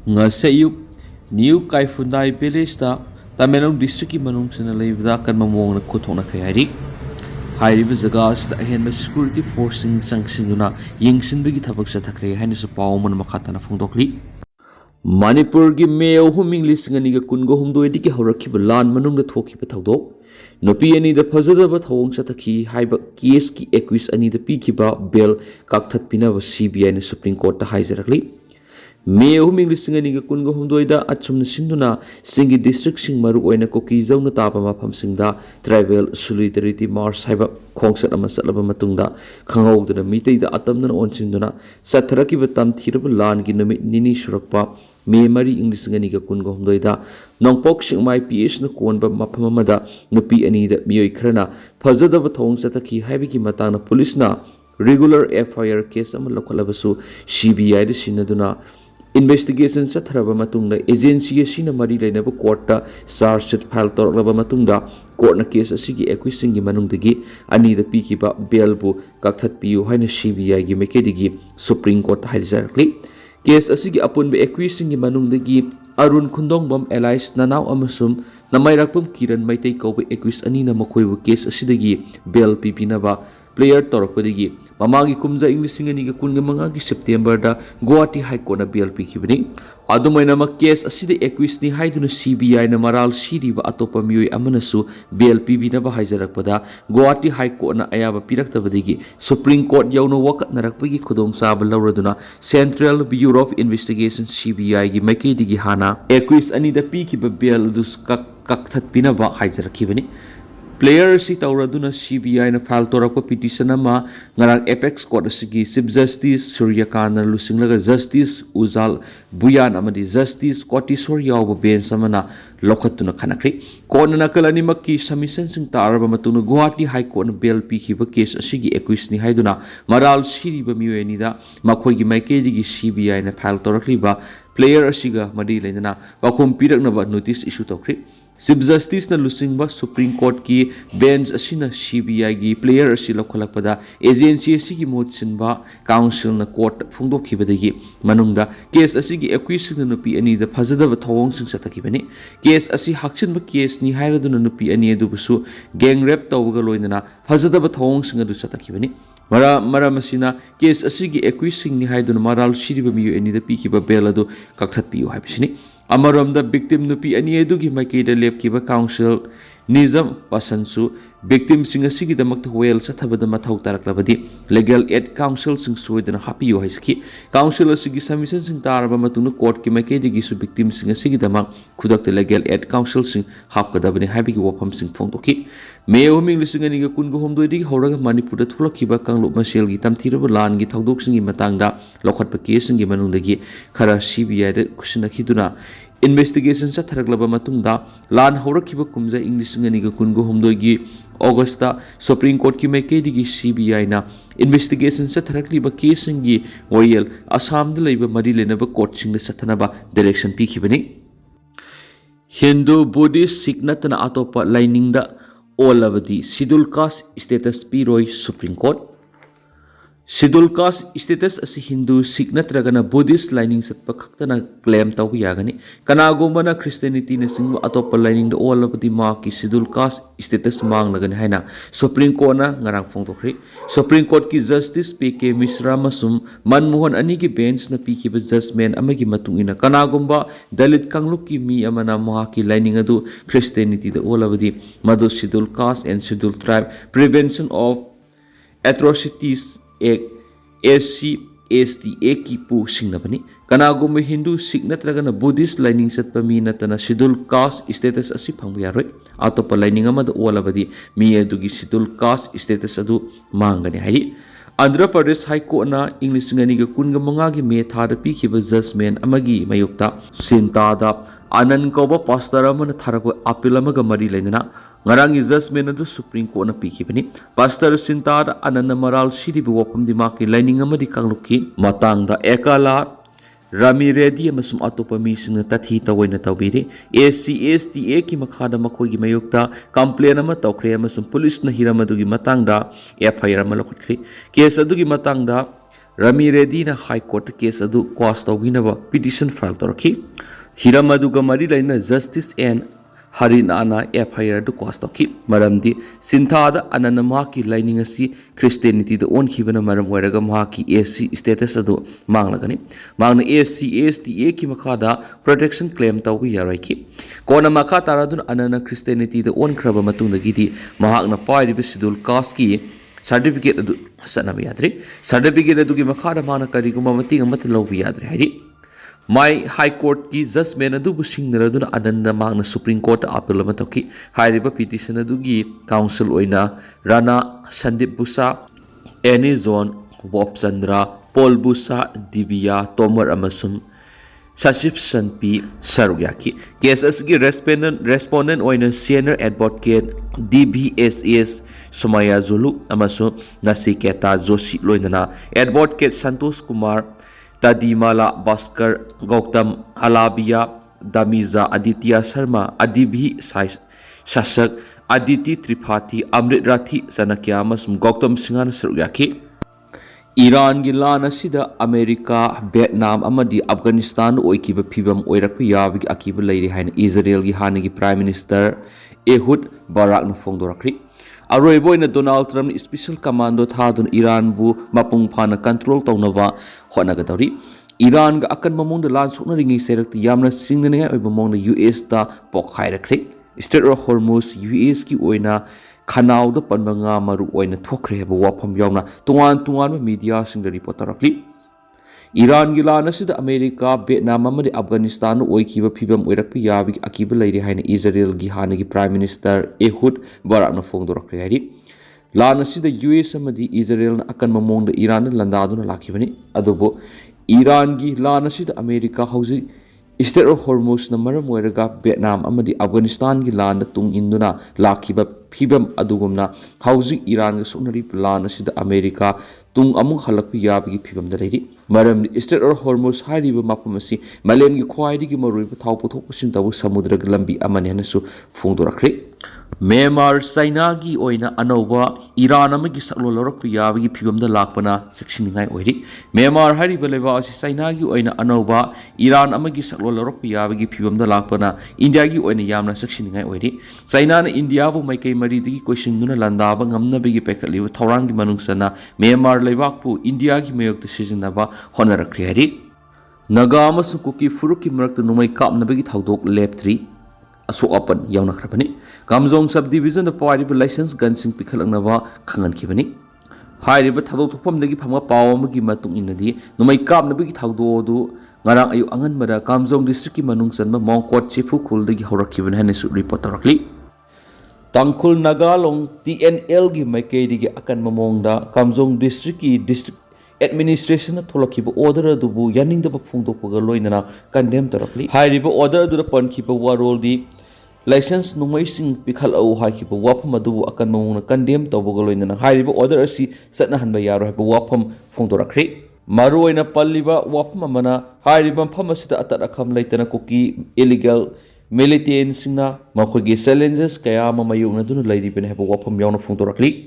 Ngasayuk New Kaifundai Village da Tamelong District ki manung sina leibda kan mamong na Khudong na kayari. Hairiba zaga asida ahenba security forcing sangsinduna yingsinbagi thabak sa thakre haina sa pawman makhatana phongdokli. Manipur gi Mayo huming lisingani ga kungo humdoi diki haurakhiba lan manung da thokiba thawdok. Nupi ani da phajadaba thawong sa thakhi haiba case ki accuse ani da pikhiba bail kakthat pinaba CBI na Supreme Court ta haijarakli. Mayo huming lisingani ga kungo humdoi da achumna sinduna singi district sing maru oina koki zauna tapa mafam singda tribal solidarity march haiba khongsat ama satlaba matungda khangawduna mitei da atamna onsinduna satharaki batam thiraba lan gi numit nini surakpa May Mari English ngani ga kungo humdoi da nongpok singmai PH na konba mafam amada nupi ani da miyoi khrana phajadaba thawong sa thakhi haibi ki matana police na regular FIR case ama lokalabasu CBI da sinaduna investigation sa tharaba matungda agency asina mari lainaba court ta charge sheet file torlaba matungda court na case asigi accusing gi manungdagi ani da pikiba bail bu kakthat piu haina CBI gi mekedigi Supreme Court haijarakli case asigi apun be accusing gi manungdagi Arun Khudong bam allies nanaw amasum namairakpum kiran maitai kobe accuse ani na makoibu case asidagi bail pipinaba player torokpadigi mamagi kumza English ngani ga kunga mangagi September da Guwahati High Court na bail pikibani adumaina ma case asida accuse ni haiduna CBI na maral siriba atopa miyoi amanasu bail pibina ba haijarakpada Guwahati High Court na ayaba piraktabadigi Supreme Court yawna wakat narakpagi khudong saba lawraduna Central Bureau of Investigation CBI gi maikidigi hana accuse ani da pikiba bail dus kakthat pinaba haijarakibani player si tauraduna CBI na file torakpa petition ama ngarang apex court asigi Chief Justice Suryakana lusinglaga Justice Ujal Buyan amadi Justice Kotisor yawba bench amana lokhatuna khanakri kona nakalani makki submission sing taraba matuna Guwahati High Court na bail pikhiba case asigi accuse ni haiduna maral siriba miweni da makhoi gi maikedi gi CBI na file torakliba player asiga madi lainana wakhum piraknaba notice issue tokri Chief Justice na lusingba Supreme Court ki bench asina CBI gi player asi lokhalakpada agency asigi motsinba council na court phungdokhibadagi manungda case asigi accusing na nupi ani da phajadaba thawong sing satakibani case asi hakchinba case ni hairaduna nupi ani adubusu gang rape tawga loinana phajadaba thawong sing adu satakibani mara masina case asigi accusing ni haiduna maral siriba miyu ani da pikhiba bail adu kakthat piu haibisini Amaramda victim nupi ani edugi maikeda lepkiba council nizam pasansu victim singa sigi damakta well sathabada mathau taraklabadi legal aid council sing soidana hapiyo haisaki council asigi submission sing taraba matuna court ki maikedi gi su victim singa sigi damak khudakta legal aid council sing hapkadabani habigi wafam sing phongdoki Mayo huming lisingani ga kungo homdoi digi horaga Manipur da thulakhiba kanglup masel gi tamthiraba lan gi thawdok singi matangda lokhatpa case singi manungdagi khara CBI da kusinakhiduna investigation sa tharaklaba matungda lan horakhiba kumja English ngani ga kungo homdoi gi Augusta Supreme Court ki maikedi gi CBI na investigation sa tharakliba case singi royal Assam da leiba mari lenaba court sing da sathanaba direction pikhibani Hindu Buddhist Sikh natana atopa lining da all of the scheduled caste status piroi Supreme Court scheduled caste status as Hindu Sikh natragana Buddhist lining satpa khaktana claim tawbi yagani kanagomana Christianity na singwa atopa lining the all of the mark scheduled caste status mang lagani haina Supreme Court na ngarang phongtokri Supreme Court ki Justice PK Mishra masum manmohan ani ki bench na pikhiba judgment amagi matungina kanagomba Dalit kangluk ki mi amana mahaki lining adu Christianity the all of the madu scheduled caste and scheduled tribe prevention of atrocities SC STA ki pu singnabani kanagomba Hindu Sikh natragana Buddhist lining satpa mi natana scheduled caste status asi phangba yaroi atopa lining amada olabadi mi adugi scheduled caste status adu mangani hai Andhra Pradesh High Court na English ngani ga kunga mangagi me thada pikhiba judgment amagi mayukta sintada Anand koba pastor amana tharako appeal amaga mari lainana ngarang judgment adu Supreme Court na pikhibani pastor sintada Anand maral siribi wapam dimaki lining amadi kangluki matangda ekala Rami Reddy amasum atopa mising tathi tawoina tawbiri SCSTA ki makhada makhoigi mayukta complaint ama tawkhre amasum police na hiramadugi matangda FIR ama lokhatkri case adugi matangda Rami Reddy na High Court case adu quash tawinaba petition file toraki. Hiram aduga mari laina Justice and Harinana FIR to quash toki. Maramdi Sintada anana maki lining asi Christianity the own hibana maram weraga maki AC status adu manglagani. Magna AC ASTA ki makada protection claim tawi yaraiki. Kona maka taradun anana Christianity the own kraba matunda gidi mahagna pai schedule cast ki certificate adu sanami yadri. Certificate adu ki makada mana kariguma mating amat lobi yadri hari. My High Court ki judgment adu busing naraduna ananda magna Supreme Court appeal matoki hairiba petition adu gi council oina Rana Sandip Busa Any Zone Bob Chandra Paul Busa Divya Tomar Amasum Saship Sanpi Sarugyaki case asgi respondent oina senior advocate DBSS Somaya Zulu Amasu Nasiketa Joshi loinana advocate Santosh Kumar Tadimala Bhaskar Gautam Alabia Damiza Aditya Sharma Adibhi Shasak Aditi Tripathi Amrit Rathi Sanakya Masum Gautam Singhan Sarugyaki Iran gi lan asida America Vietnam amadi Afghanistan oikiba phibam oirakpa yabi akiba leiri haina Israel gi hanigi Prime Minister Ehud Barak na phongdorakri Aroi boina Donald Trump ni special commando thadun Iran bu mapung phana control tawnaba honagadori Iran ga akan mamong da lan sukna ringi serakti yamna singnane oi mamong da US ta pokhairakri Strait of Hormuz US ki oina Khanau da panbanga maru oina thokre ba wafam yawna tungan media singda report tarakli Iran gi lan asida America Vietnam amadi Afghanistan oikiba phibam oirakpa yabi akiba leiri haina Israel gi hanagi Prime Minister Ehud Barak na phongdorakre hari lan asida US amadi Israel na akan mamong da Iran na landaduna lakibani adubo Iran gi lan asida America hauji Strait of Hormuz na maram oiraga Vietnam amadi Afghanistan gi lan tung induna lakiba phibam adugumna hauji Iran ga sunari lan asida America tung amung halakpi yabi phibam da leiri maram Strait of Hormuz hairiba mapam asi malem gi khwaidi gi marui thau puthok pusin tabu samudra gi lambi amani hanasu phongdorakre Myanmar China gi oina anova Iran amagi saklo lorakpi yabi gi phibam da lakpana sekshiningai oiri Myanmar hairiba leba asi China gi oina anova Iran amagi saklo lorakpi yabi gi phibam da lakpana India gi oina yamna sekshiningai oiri China na India bu maikai mari digi question duna landaba ngamna bigi pekaliba thorang gi manungsana Myanmar leibakpu India gi mayok ta sijinaba honarakre hari Naga amasung kuki furuki marakta numai kapnabagi thaudok leptri aso open yauna khrapani Kamjong subdivision da pawariba license gunsing pikhalangnaba khangan khibani hairiba thadok thopam dagi phama pawamagi matung inadi numai kapnabagi thaudodu ngarang ayu angan mara Kamjong district ki manung sanba Mongkot chifu khul dagi horakhiban hanesu report tarakli Tangkhul Nagalong TNL gi maikei digi akan mamongda Kamjong district ki district administration na tholakhiba order adubu yaningda ba phungdokpaga loinana condemn tarakli hairiba order adu pankhiba warol di license numai sing pikhal au hakiba wafam adubu akan mamongna condemn tawbaga loinana hairiba order asi satna hanba yaro haiba wafam phungdorakri maruoina palliba wafam amana hairiba phamasida atat akham leitana kuki illegal militant singna makhogi challenges kaya mamayung na dunu lairibene haiba wafam yawna phungdorakli